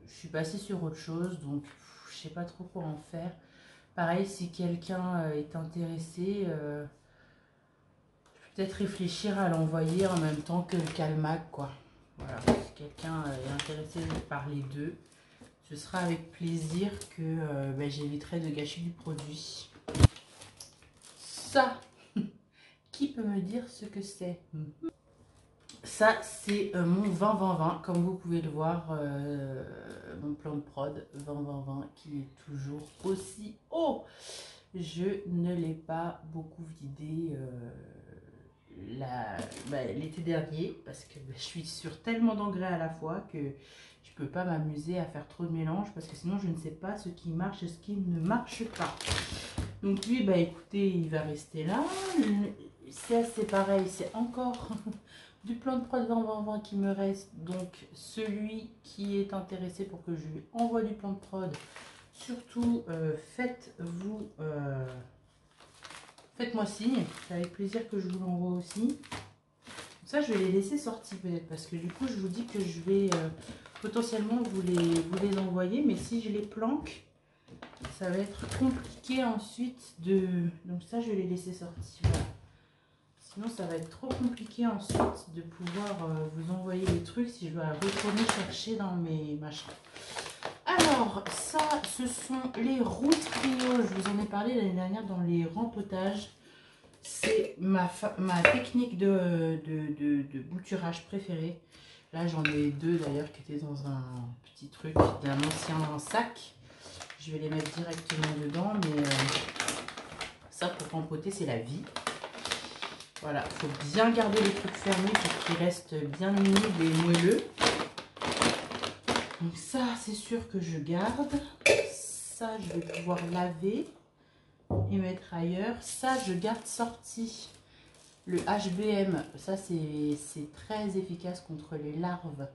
suis passée sur autre chose, donc je sais pas trop quoi en faire. Pareil, si quelqu'un est intéressé, je peux peut-être réfléchir à l'envoyer en même temps que le Calmag, quoi. Voilà, si quelqu'un est intéressé par les deux, ce sera avec plaisir que j'éviterai de gâcher du produit. Ça, qui peut me dire ce que c'est? Ça, c'est mon 20-20-20, comme vous pouvez le voir, mon plan de prod 20-20-20 qui est toujours aussi haut. Je ne l'ai pas beaucoup vidé l'été dernier parce que je suis sur tellement d'engrais à la fois que je peux pas m'amuser à faire trop de mélange parce que sinon je ne sais pas ce qui marche et ce qui ne marche pas. Donc lui, écoutez, il va rester là. C'est assez pareil, c'est encore du plan de prod 20-20-20 qui me reste. Donc celui qui est intéressé pour que je lui envoie du plan de prod, surtout faites-moi signe, c'est avec plaisir que je vous l'envoie aussi. Ça, je vais les laisser sortir peut-être parce que du coup, je vous dis que je vais potentiellement vous les envoyer. Mais si je les planque, ça va être compliqué ensuite de... Donc ça, je vais les laisser sortir. Voilà. Sinon, ça va être trop compliqué ensuite de pouvoir vous envoyer les trucs si je dois retourner chercher dans mes machins. Alors, ça, ce sont les routes Clio. Je vous en ai parlé l'année dernière dans les rempotages. C'est ma technique de bouturage préférée. Là, j'en ai deux d'ailleurs qui étaient dans un petit truc d'un ancien sac. Je vais les mettre directement dedans, mais ça, pour rempoter, c'est la vie. Voilà, il faut bien garder les trucs fermés pour qu'ils restent bien humides et moelleux. Donc ça, c'est sûr que je garde. Ça, je vais pouvoir laver et mettre ailleurs. Ça, je garde sorti. Le HBM, ça c'est très efficace contre les larves.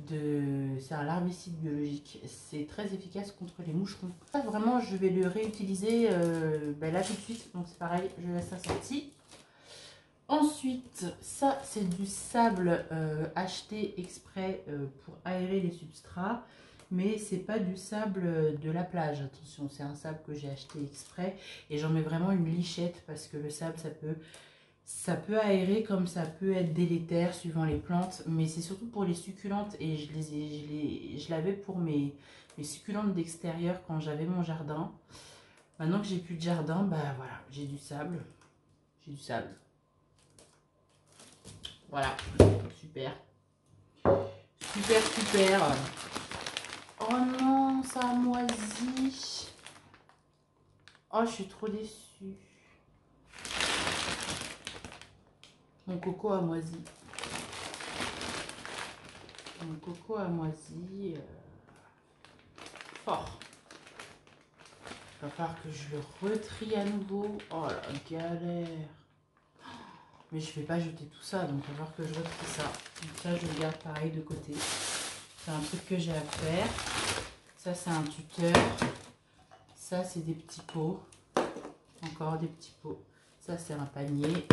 C'est un larvicide biologique. C'est très efficace contre les moucherons. Ça, vraiment, je vais le réutiliser là tout de suite. Donc c'est pareil, je laisse ça sorti. Ensuite, ça c'est du sable acheté exprès pour aérer les substrats. Mais c'est pas du sable de la plage, attention, c'est un sable que j'ai acheté exprès. Et j'en mets vraiment une lichette parce que le sable, ça peut aérer comme ça peut être délétère suivant les plantes, mais c'est surtout pour les succulentes et je l'avais pour mes succulentes d'extérieur quand j'avais mon jardin. Maintenant que j'ai plus de jardin, bah voilà, j'ai du sable. J'ai du sable. Voilà, super. Super, super. Oh non, ça a moisi. Oh, je suis trop déçue. Mon coco a moisi. Mon coco a moisi fort. Il va falloir que je le retrie à nouveau. Oh la galère. Mais je ne vais pas jeter tout ça, donc il va falloir que je retrie ça. Donc ça, je le garde pareil de côté. C'est un truc que j'ai à faire. Ça, c'est un tuteur. Ça, c'est des petits pots. Encore des petits pots. Ça, c'est un panier.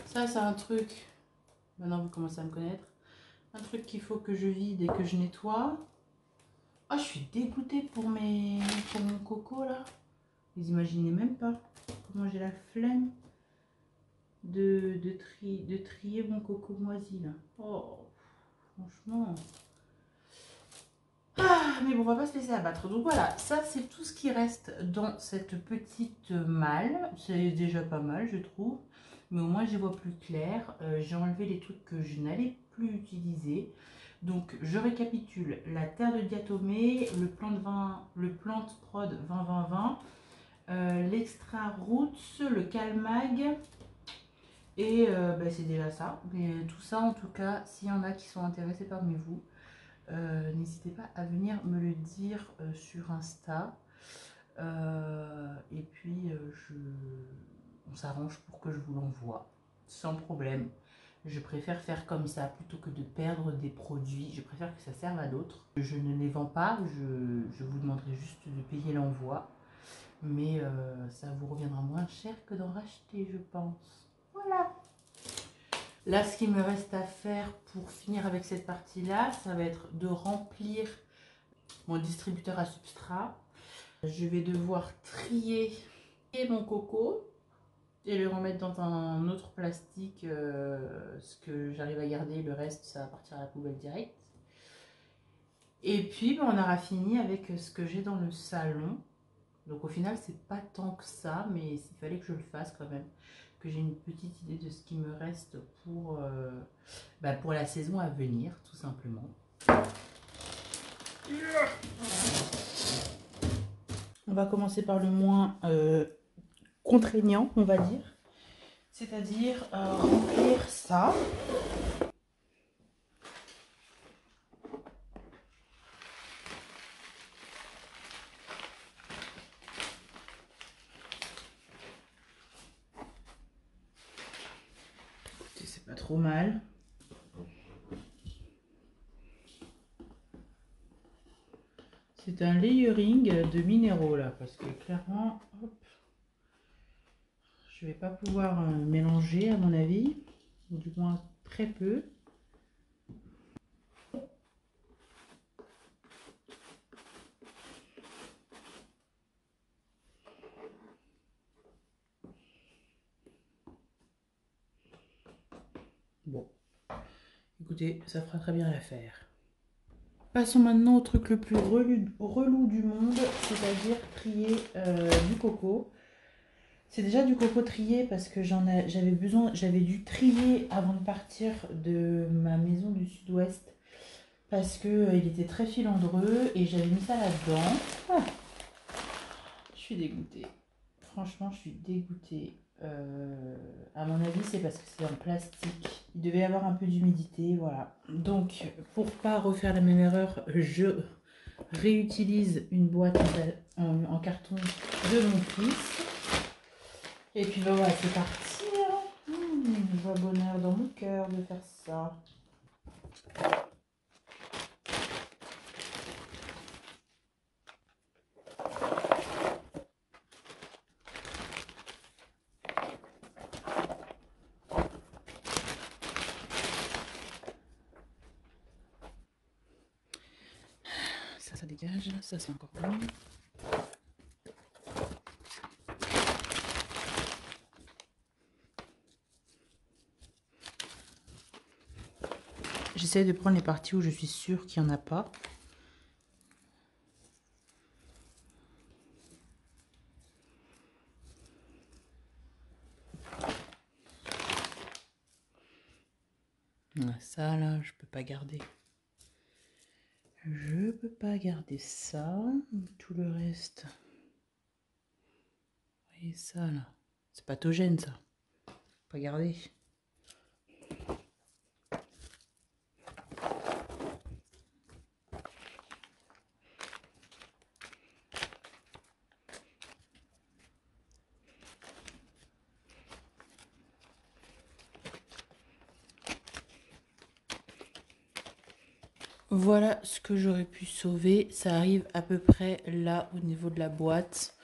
Ça, c'est un truc. Maintenant, vous commencez à me connaître. Un truc qu'il faut que je vide et que je nettoie. Oh, je suis dégoûtée pour mon coco, là. Vous imaginez même pas comment j'ai la flemme de trier mon coco moisi, là. Oh, franchement. Ah, mais bon, on va pas se laisser abattre. Donc voilà, ça, c'est tout ce qui reste dans cette petite malle. C'est déjà pas mal, je trouve. Mais au moins, j'y vois plus clair. J'ai enlevé les trucs que je n'allais plus utiliser. Donc, je récapitule. La terre de diatomée, le plant prod 20-20-20, l'extra roots, le calmag. Et c'est déjà ça. Mais tout ça, en tout cas, s'il y en a qui sont intéressés parmi vous, n'hésitez pas à venir me le dire sur Insta. Et puis, on s'arrange pour que je vous l'envoie sans problème. Je préfère faire comme ça plutôt que de perdre des produits. Je préfère que ça serve à d'autres. Je ne les vends pas, je vous demanderai juste de payer l'envoi. Mais ça vous reviendra moins cher que d'en racheter, je pense. Voilà. Là, ce qu'il me reste à faire pour finir avec cette partie-là, ça va être de remplir mon distributeur à substrat. Je vais devoir trier mon coco et le remettre dans un autre plastique, ce que j'arrive à garder, le reste ça va partir à la poubelle direct. Et puis on aura fini avec ce que j'ai dans le salon. Donc au final c'est pas tant que ça, mais il fallait que je le fasse quand même, que j'ai une petite idée de ce qui me reste pour la saison à venir, tout simplement. On va commencer par le moins contraignant, on va dire. C'est-à-dire remplir ça. Écoutez, c'est pas trop mal. C'est un layering de minéraux là, parce que clairement, hop, je vais pas pouvoir mélanger à mon avis, ou du moins très peu. Bon, écoutez, ça fera très bien l'affaire. Passons maintenant au truc le plus relou du monde, c'est-à-dire trier du coco. C'est déjà du coco trié parce que j'avais dû trier avant de partir de ma maison du sud-ouest parce que il était très filandreux et j'avais mis ça là-dedans. Ah, je suis dégoûtée. Franchement, je suis dégoûtée. À mon avis, c'est parce que c'est en plastique. Il devait y avoir un peu d'humidité, voilà. Donc, pour pas refaire la même erreur, je réutilise une boîte en carton de mon fils. Et puis ben voilà, c'est parti. Je vois bonheur dans mon cœur de faire ça. Ça dégage, ça c'est encore bon. J'essaie de prendre les parties où je suis sûre qu'il n'y en a pas. Ça là, je peux pas garder. Je peux pas garder ça. Tout le reste. Vous voyez ça là. C'est pathogène ça. Pas garder. Voilà ce que j'aurais pu sauver. Ça arrive à peu près là au niveau de la boîte.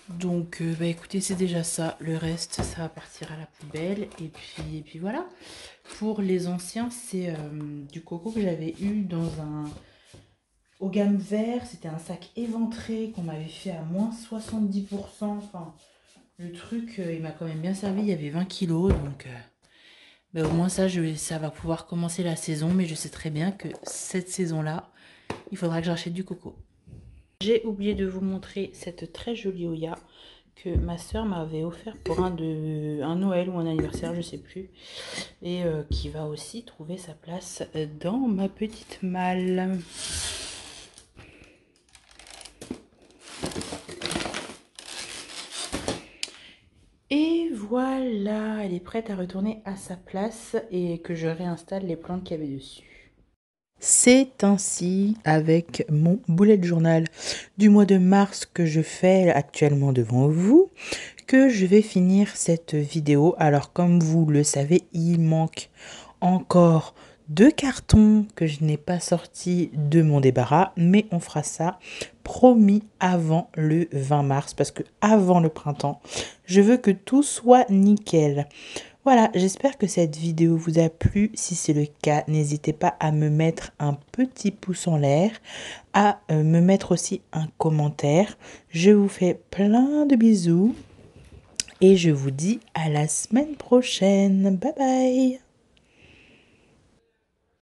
Donc bah écoutez, c'est déjà ça. Le reste, ça va partir à la poubelle. Et puis voilà. Pour les anciens, c'est du coco que j'avais eu dans au gamme vert. C'était un sac éventré qu'on m'avait fait à moins 70%. Enfin, le truc, il m'a quand même bien servi. Il y avait 20 kilos. Donc ben, au moins ça va pouvoir commencer la saison. Mais je sais très bien que cette saison-là, il faudra que j'achète du coco. J'ai oublié de vous montrer cette très jolie Oya que ma soeur m'avait offert pour un Noël ou un anniversaire, je sais plus. Et qui va aussi trouver sa place dans ma petite malle. Et voilà, elle est prête à retourner à sa place et que je réinstalle les plantes qu'il y avait dessus. C'est ainsi avec mon bullet journal du mois de mars que je fais actuellement devant vous que je vais finir cette vidéo. Alors comme vous le savez, il manque encore 2 cartons que je n'ai pas sortis de mon débarras, mais on fera ça promis avant le 20 mars parce que avant le printemps, je veux que tout soit nickel. Voilà, j'espère que cette vidéo vous a plu. Si c'est le cas, n'hésitez pas à me mettre un petit pouce en l'air, à me mettre aussi un commentaire. Je vous fais plein de bisous et je vous dis à la semaine prochaine. Bye bye!